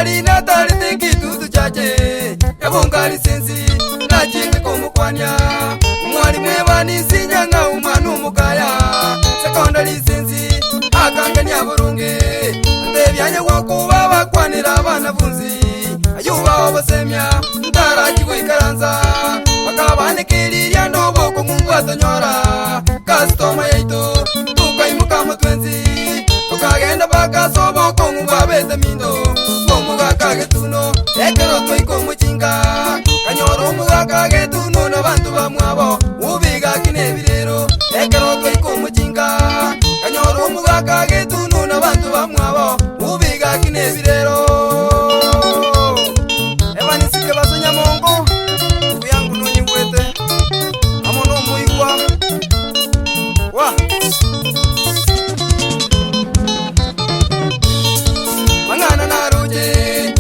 mari na tarite kitu chache yabongari sensi na jingi kumukwania mwari mwebani sinyanga umanu mukaya secondary sensi akangania burunge ndebyanye wakuba bakwanira abana bunzi ayuba obasemya ndara kigwikaranza bakabanikiriria ndoboko mungu atonyora customer yaito tukaimuka mutwenzi tukagenda bakasoboko ngubabete mindo umuga kagetuno ekero twaiko muchinga kanyoro umuga kagetuno nabantu bamwabo ubiga kinebirero ekero twaiko muchinga kanyoro umuga kagetuno nabantu bamwabo ubiga kinebirero ebani sike basonya mongo uyangu nonyibwete amono muigwa wa mangana naruje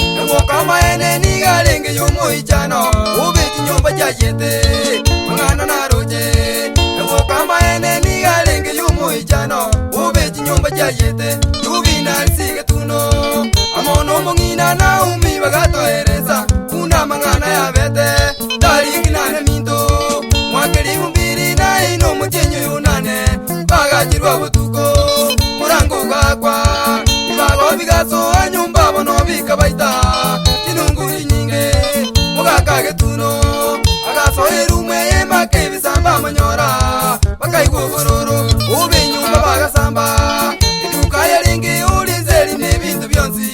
kama ene ni galenge yomoichano ubeti nyomba jayete mangana naruje kama ene ni galenge yomoichano ubeti nyomba jayete tubina sige tuno amono mongina na umi bagatoereza kuna mangana ya bete dariki nane minto mwakeli mbiri na ino muchenyo yunane bagajirwa butuko murango gakwa ibago bigaso anyumba bono bikabaita tinunguri nyinge mugakage tuno agaso erumwe yemake bisamba manyora bakaigwo bororo ubinyumba bagasamba iduka yaringe ulinzeli nebintu byonsi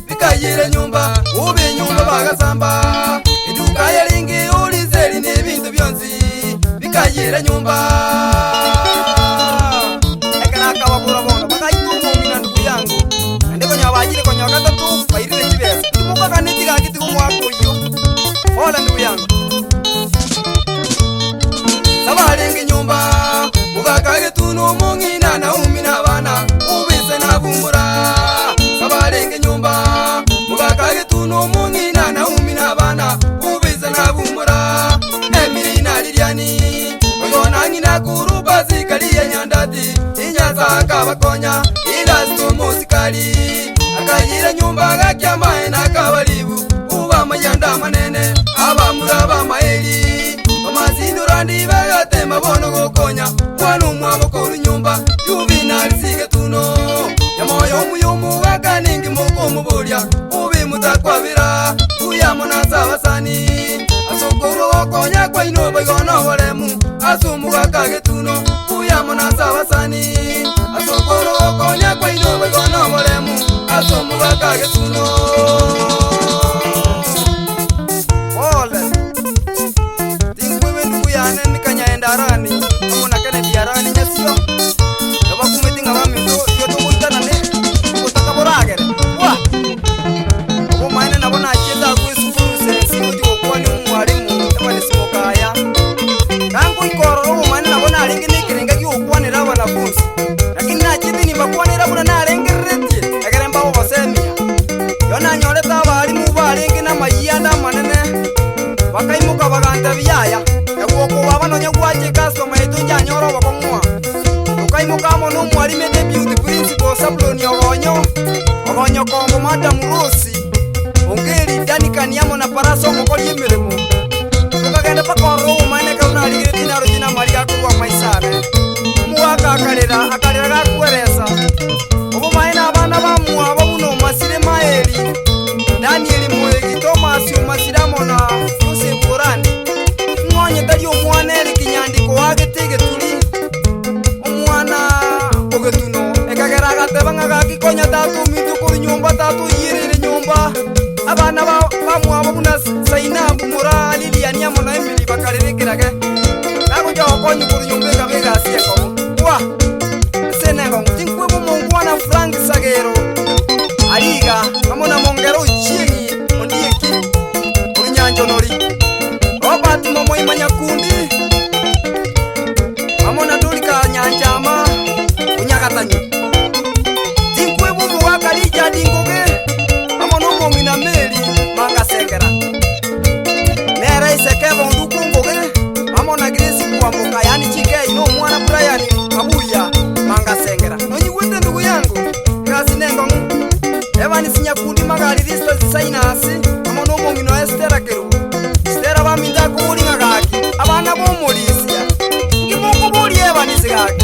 bikayire nyumba ubinyumba bagasamba iduka yaringe ulinzeli nebintu byonsi bikayire nyumba ekana kababura bono bakaitungo mina ndugu yangu ndiko nyabajire ko nyakata tu bairire kibesa imuka kaniti gakiti kumwako iyo hola ndugu yangu sabalengi nyumba mugakage tuno mongina na umina bana ubise na bumbura sabalengi nyumba mugakage tuno mongina na umina bana ubise na bumbura emina liliani ngona ngina kuruba zikaliye nyandati inyaza kabakonya ila stomosikali akayira nyumba gakyama ena kabalibu uba mayanda manene abamura bamaeli amazinurandi bagate mabono gokonya kwanu mwaboko nyumba yubina lisige tuno yamoyo muyumu wakaningi moko mubulia ubi mutakwabira uyamona sabasani asokoro gokonya kwa ino bagono walemu asumuga kage tuno uyamona sabasani asokoro gokonya kwa ino bagono walemu asumuga kage tuno ole tingwe ndugu yane nikanyaendarani amona kane diarani nyasio yoba kumetinga bamindo yoto mutana ne utakaboragere wa obo maine nabona cheta kwisukuru sensi uti okwani umwalimu tabani simokaya kangu ikoro obo maine nabona alingi nikirenga ki okwani raba na funsi lakini na chiti ni bakwani raba na alengeretie egeremba obo semia yona nyoleta abalimu balingi na mayanda manene bakaimuka baganta biyaya egwoko babanonya gwaje customer etunja nyoro bakomwa ukaimuka mono mwalime de beauty principal sabloni ogonyo kombo madam Rosi ongeri dani kaniamo na paraso mokoli emiremo tukagenda pakoro umane kauna aligire dinaro jina maria kuwa maisare muwaka akalera gakweresa obo maina abana bamwa babuno masire maeli Daniel Mwegi Thomas umasiramo na Yusuf Burani ngonye tali omwana eri kinyandiko wagetege tuli omwana ogetuno ekagera gatebanga gakikonya tatu mintu kuri nyumba tatu yirire nyumba abana bamwa babuna Zainabu Mura Lilian yamona Emily bakarerekerage nako jawo konyi kuri nyumba kabega asieko wa senengo tinkwe bomongwana Frank Sagero aliga amona mongero chiengi ondieki urinyanjo nori Robert momo imanya kundi amona tulika nyanjama unyakatanyi tinkwe bubu wakalija dingoge amona mongina meli manga sekera nera isekeva ndukungoge amona Grace kuamboka yani chike ino mwana Brian abuya manga sekera nonyi wende ndugu yangu kasi nengo Evani sinya kundi magali Moses Sainasi amo no mongino Estera Keru Estera baminda kulinga gaki abana bomulisia ngimukubuli ebanisi gaki